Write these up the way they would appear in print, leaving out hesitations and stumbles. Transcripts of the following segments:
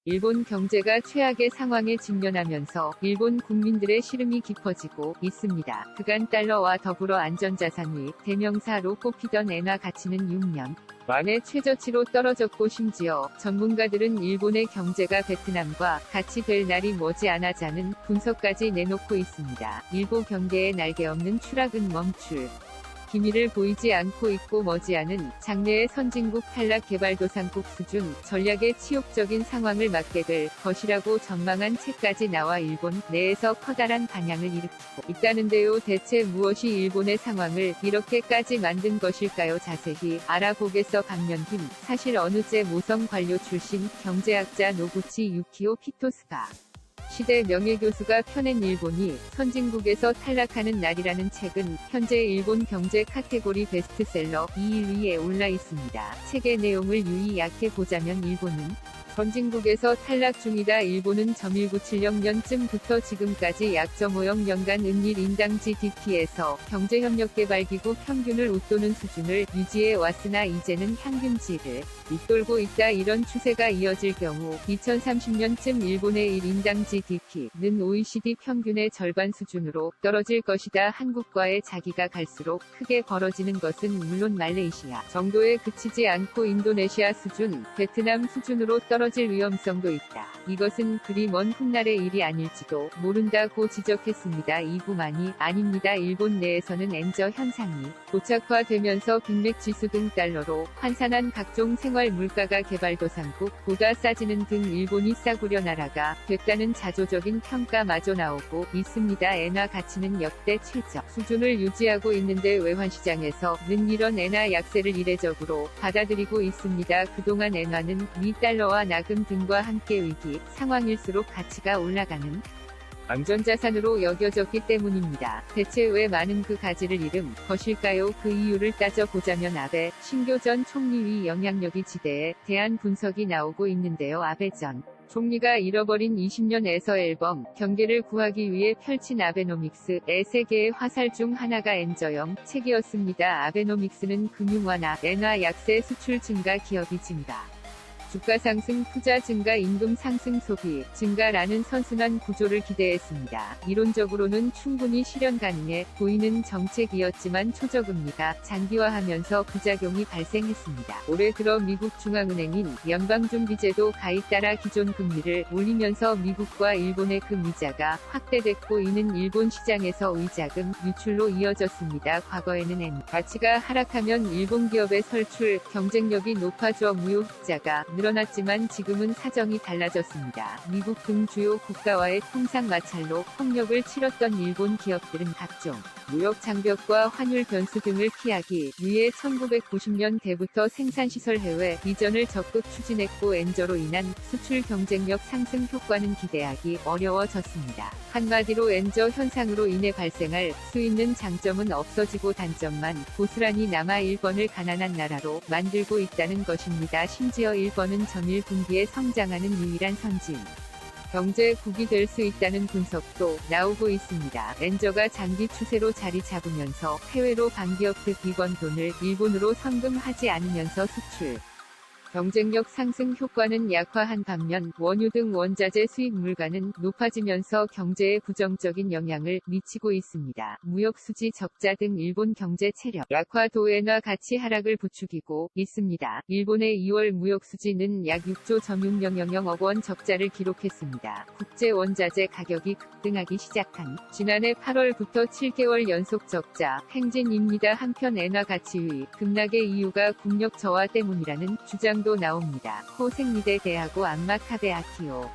일본 경제가 최악의 상황에 직면하면서 일본 국민들의 시름이 깊어지고 있습니다. 그간 달러와 더불어 안전자산 위 대명사로 꼽히던 엔화 가치는 6년 만에 최저치로 떨어졌고 심지어 전문가들은 일본의 경제가 베트남과 같이 될 날이 머지않아자는 분석까지 내놓고 있습니다. 일본 경제의 날개 없는 추락은 멈출 기미를 보이지 않고 있고 머지않은 장래의 선진국 탈락 개발도상국 수준 전략의 치욕적인 상황을 맞게 될 것이라고 전망한 책까지 나와 일본 내에서 커다란 반향을 일으키고 있다는데요. 대체 무엇이 일본의 상황을 이렇게까지 만든 것일까요? 자세히 알아보겠어. 박면김, 사실 어느째 모성 관료 출신 경제학자 노구치 유키오 피토스가 시대 명예교수가 펴낸 일본이 선진국에서 탈락하는 날이라는 책은 현재 일본 경제 카테고리 베스트셀러 21위에 올라 있습니다. 책의 내용을 요약해 보자면 일본은 선진국에서 탈락 중이다. 일본은 1970년쯤부터 지금까지 약 0.50년간 은일 인당 GDP에서 경제협력개발기구 평균을 웃도는 수준을 유지해 왔으나 이제는 평균치를 밑돌고 있다. 이런 추세가 이어질 경우 2030년쯤 일본의 1인당 GDP는 OECD 평균의 절반 수준으로 떨어질 것이다. 한국과의 차이가 갈수록 크게 벌어지는 것은 물론 말레이시아 정도에 그치지 않고 인도네시아 수준, 베트남 수준으로 떨어질 위험성도 있다. 이것은 그리 먼 훗날의 일이 아닐지도 모른다고 지적했습니다. 이뿐만이 아닙니다. 일본 내에서는 엔저 현상이 고착화되면서 빅맥지수 등 달러로 환산한 각종 생활 물가가 개발도상국보다 싸지는 등 일본이 싸구려 나라가 됐다는 자조적인 평가마저 나오고 있습니다. 엔화 가치는 역대 최저 수준을 유지하고 있는데 외환시장에서는 이런 엔화 약세를 이례적으로 받아들이고 있습니다. 그동안 엔화는 미 달러와 나금 등과 함께 위기 상황일수록 가치가 올라가는 안전자산으로 여겨졌기 때문입니다. 대체 왜 많은 그 가치를 잃은 것일까요? 그 이유를 따져보자면 아베 신교 전 총리의 영향력이 지대에 대한 분석이 나오고 있는데요. 아베 전 총리가 잃어버린 20년에서 앨범 경계를 구하기 위해 펼친 아베노믹스의 세계의 화살 중 하나가 엔저형 책이었습니다. 아베노믹스는 금융 완화, 엔화 약세, 수출 증가, 기업이 증가, 주가 상승, 투자 증가, 임금 상승, 소비 증가라는 선순환 구조를 기대했습니다. 이론적으로는 충분히 실현 가능해 보이는 정책이었지만 초저금리가 장기화하면서 부작용이 발생했습니다. 올해 들어 미국 중앙은행인 연방준비제도 가입 따라 기존 금리를 올리면서 미국과 일본의 금리자가 확대됐고 이는 일본 시장에서 위자금 유출로 이어졌습니다. 과거에는 엔 가치가 하락하면 일본 기업의 설출 경쟁력이 높아져 무역 흑자가 늘어났지만 지금은 사정이 달라졌습니다. 미국 등 주요 국가와의 통상 마찰로 폭력을 치렀던 일본 기업들은 각종 무역 장벽과 환율 변수 등을 피하기 위해 1990년대부터 생산시설 해외 이전을 적극 추진했고 엔저로 인한 수출 경쟁력 상승 효과는 기대하기 어려워졌습니다. 한마디로 엔저 현상으로 인해 발생할 수 있는 장점은 없어지고 단점만 고스란히 남아 일본을 가난한 나라로 만들고 있다는 것입니다. 심지어 일본은 전일 분기에 성장하는 유일한 선진 경제국이 될 수 있다는 분석도 나오고 있습니다. 엔저가 장기 추세로 자리 잡으면서 해외로 방기업들 기관 돈을 일본으로 선금하지 않으면서 수출 경쟁력 상승 효과는 약화한 반면 원유 등 원자재 수입 물가는 높아지면서 경제에 부정적인 영향을 미치고 있습니다. 무역 수지 적자 등 일본 경제 체력 약화 도엔화 가치 하락을 부추기고 있습니다. 일본의 2월 무역 수지는 약 6조 1600억 원 적자를 기록했습니다. 국제 원자재 가격이 급등하기 시작한 지난해 8월부터 7개월 연속 적자 행진입니다. 한편 엔화 가치 위 급락의 이유가 국력 저하 때문이라는 주장도 나옵니다. 호생미대 대하고 안마카베 아키오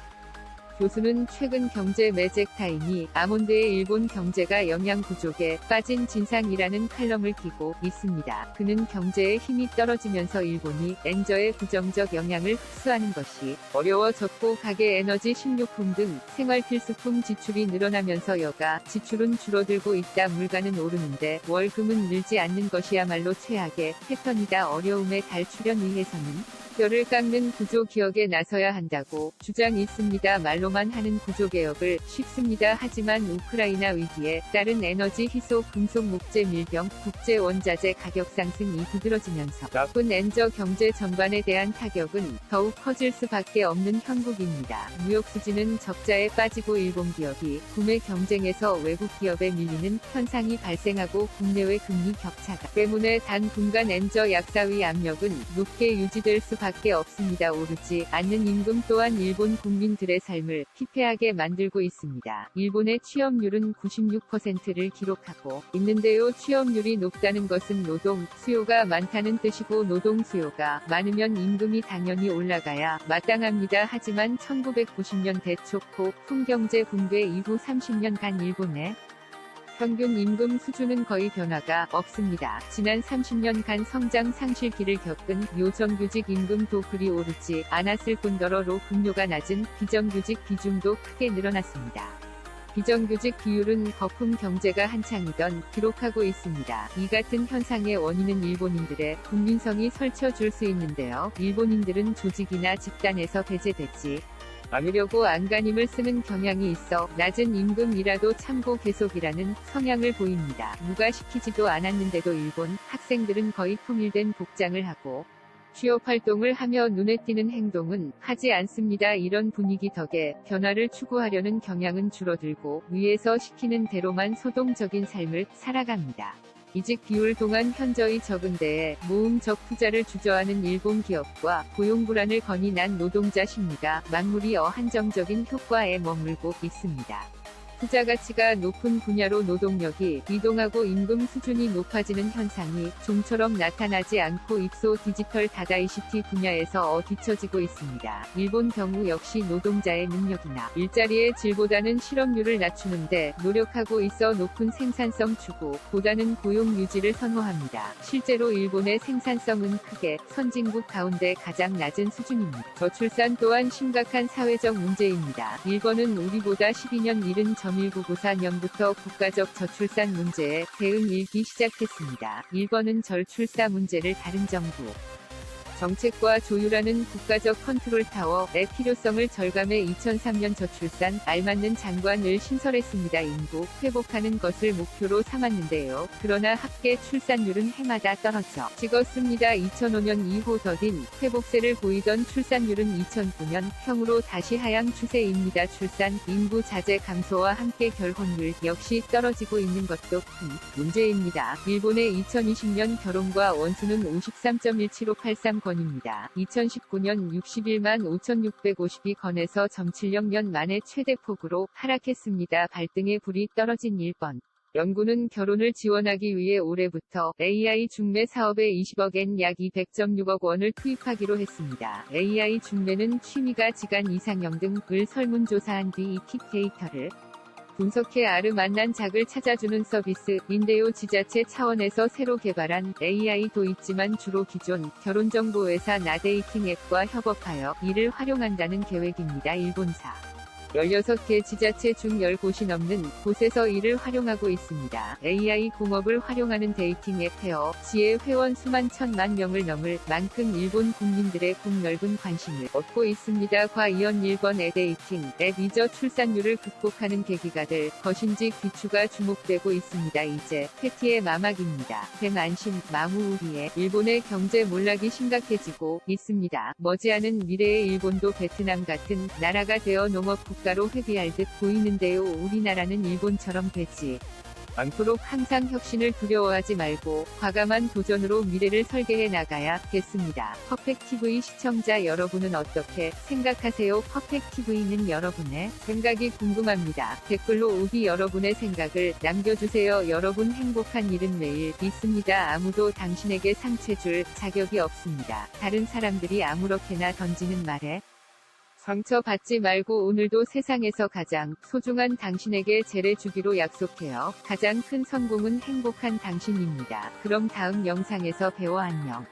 교수는 최근 경제 매직 타임이 아몬드의 일본 경제가 영양 부족에 빠진 진상이라는 칼럼을 끼고 있습니다. 그는 경제의 힘이 떨어지면서 일본이 엔저의 부정적 영향을 흡수하는 것이 어려워졌고 가계 에너지 식료품 등 생활 필수품 지출이 늘어나면서 여가 지출은 줄어들고 있다. 물가는 오르는데 월급은 늘지 않는 것이야말로 최악의 패턴이다. 어려움에 탈출을 위해서는 뼈를 깎는 구조개혁에 나서야 한다고 주장했습니다. 말로만 하는 구조개혁을 쉽습니다. 하지만 우크라이나 위기에 따른 에너지 희소, 금속 목재 밀병, 국제 원자재 가격 상승이 두드러지면서 나쁜 엔저 경제 전반에 대한 타격은 더욱 커질 수밖에 없는 형국입니다. 무역 수지는 적자에 빠지고 일본 기업이 구매 경쟁에서 외국 기업에 밀리는 현상이 발생하고 국내외 금리 격차가 때문에 당분간 엔저 약사위 압력은 높게 유지될 수밖에 없습니다. 오르지 않는 임금 또한 일본 국민들의 삶을 피폐하게 만들고 있습니다. 일본의 취업률은 96%를 기록하고 있는데요. 취업률이 높다는 것은 노동 수요가 많다는 뜻이고 노동 수요가 많으면 임금이 당연히 올라가야 마땅합니다. 하지만 1990년대 초코 풍경제 붕괴 이후 30년간 일본의 평균 임금 수준은 거의 변화가 없습니다. 지난 30년간 성장 상실기를 겪은 요정규직 임금도 그리 오르지 않았을 뿐더러 급료가 낮은 비정규직 비중도 크게 늘어났습니다. 비정규직 비율은 거품 경제가 한창이던 기록하고 있습니다. 이 같은 현상의 원인은 일본인들의 국민성이 설쳐줄 수 있는데요. 일본인들은 조직이나 집단에서 배제됐지 않으려고 안간힘을 쓰는 경향이 있어 낮은 임금이라도 참고 계속이라는 성향을 보입니다. 누가 시키지도 않았는데도 일본 학생들은 거의 통일된 복장을 하고 취업활동을 하며 눈에 띄는 행동은 하지 않습니다. 이런 분위기 덕에 변화를 추구하려는 경향은 줄어들고 위에서 시키는 대로만 소동적인 삶을 살아갑니다. 이직 비율 동안 현저히 적은 데에 모음적 투자를 주저하는 일본 기업과 고용 불안을 건이 난 노동자 심리가 만물이 한정적인 효과에 머물고 있습니다. 투자 가치가 높은 분야로 노동력이 이동하고 임금 수준이 높아지는 현상이 좀처럼 나타나지 않고 입소 디지털 다다 ICT 분야에서 뒤처지고 있습니다. 일본 경우 역시 노동자의 능력이나 일자리의 질보다는 실업률을 낮추는데 노력하고 있어 높은 생산성 추구 보다는 고용 유지를 선호합니다. 실제로 일본의 생산성은 크게 선진국 가운데 가장 낮은 수준입니다. 저출산 또한 심각한 사회적 문제입니다. 일본은 우리보다 12년 이른 1994년부터 국가적 저출산 문제에 대응일기 시작했습니다. 일본은 저출산 문제를 다른 정부 정책과 조율하는 국가적 컨트롤 타워의 필요성을 절감해 2003년 저출산 알맞는 장관을 신설했습니다. 인구 회복하는 것을 목표로 삼았는데요. 그러나 합계 출산율은 해마다 떨어져 찍었습니다. 2005년 이후 더딘 회복세를 보이던 출산율은 2009년 평으로 다시 하향 추세입니다. 출산 인구 자재 감소와 함께 결혼율 역시 떨어지고 있는 것도 큰 문제입니다. 일본의 2020년 결혼과 원수는 53.17583건 입니다. 2019년 61만 5,652건에서 점76년 만에 최대폭으로 하락했습니다. 발등에 불이 떨어진 일본 연구는 결혼을 지원하기 위해 올해부터 AI 중매 사업에 20억 엔 약 200.6억 원을 투입하기로 했습니다. AI 중매는 취미가 지간 이상형 등을 설문조사한 뒤 이 킥데이터를 분석해 아르만난 작을 찾아주는 서비스인데요. 지자체 차원에서 새로 개발한 AI도 있지만 주로 기존 결혼정보회사 나데이팅 앱과 협업하여 이를 활용한다는 계획입니다. 일본사 16개 지자체 중 10곳이 넘는 곳에서 이를 활용하고 있습니다. AI 공업을 활용하는 데이팅 앱 페어 지의 회원 수만 1,000만 명을 넘을 만큼 일본 국민들의 폭넓은 관심을 얻고 있습니다. 과연 일본의 데이팅 앱이저 출산율을 극복하는 계기가 될 것인지 귀추가 주목되고 있습니다. 이제 패티의 마막입니다. 뱀안심 마무우리에 일본의 경제 몰락이 심각해지고 있습니다. 머지않은 미래의 일본도 베트남 같은 나라가 되어 농업 국가로 회귀할 듯 보이는데요. 우리나라는 일본처럼 되지 않도록 항상 혁신을 두려워하지 말고 과감한 도전으로 미래를 설계해 나가야겠습니다. 퍼펙TV 시청자 여러분은 어떻게 생각하세요? 퍼펙TV는 여러분의 생각이 궁금합니다. 댓글로 우리 여러분의 생각을 남겨주세요. 여러분 행복한 일은 매일 있습니다. 아무도 당신에게 상처 줄 자격이 없습니다. 다른 사람들이 아무렇게나 던지는 말에 상처받지 말고 오늘도 세상에서 가장 소중한 당신에게 잘해주기로 약속해요. 가장 큰 성공은 행복한 당신입니다. 그럼 다음 영상에서 봬요. 안녕.